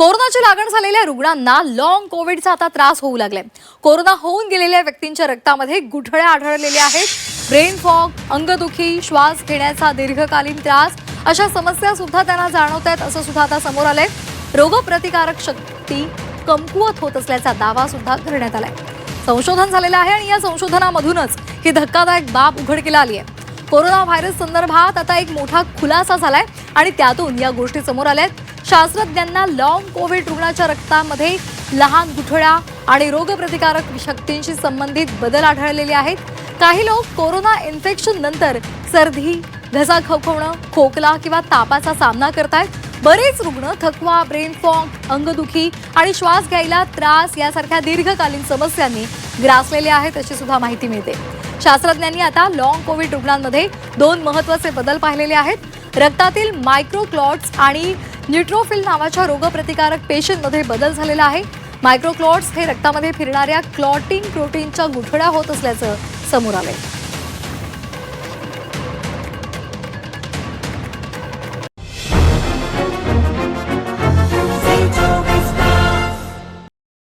कोरोनाची लागण झालेल्या रुग्णांना लॉंग कोविडचा आता त्रास होऊ लागलाय। कोरोना होऊन गेलेल्या व्यक्तींच्या रक्तामध्ये गुठळ्या आढळलेल्या आहेत। ब्रेन फॉग, अंगदुखी, श्वास घेण्याचा दीर्घकालीन त्रास अशा समस्या सुद्धा त्यांना जाणवत आहेत असं सुद्धा आता समोर आलंय। रोगप्रतिकारक शक्ती कमकुवत होत असल्याचा दावा सुद्धा करण्यात आलाय। संशोधन झालेलं आहे आणि या संशोधनामधूनच ही धक्कादायक बाब उघडकीला आली आहे। कोरोना व्हायरस संदर्भात आता एक मोठा खुलासा झालाय आणि त्यातून या गोष्टी समोर आल्यात। शास्त्रज्ञांना लॉंग कोविड रुग्णाच्या रक्तामध्ये लहान गुठळ्या आणि रोगप्रतिकारक शक्तींशी संबंधित बदल आढळलेले आहेत। काही लोक कोरोना इन्फेक्शन नंतर सर्दी, घसा खवखवणं, खोकला किंवा तापाचा सामना करतायत। बरेच रुग्ण थकवा, ब्रेन फॉग, अंगदुखी आणि श्वास घ्यायला त्रास यासारख्या दीर्घकालीन समस्यांनी ग्रासलेले आहेत अशी सुद्धा माहिती मिळते। शास्त्रज्ञांनी आता लॉंग कोविड रुग्णांमध्ये दोन महत्त्वाचे बदल पाहिलेले आहेत। रक्तातील मायक्रोक्लॉट्स आणि न्यूट्रोफिल नावाच्या रोगप्रतिकारक पेशींमध्ये बदल झालेला आहे। मायक्रोक्लॉट्स हे रक्तामध्ये फिरणाऱ्या क्लॉटिंग प्रोटीनच्या गुठळ्या होत असल्याचं समोर आलंय।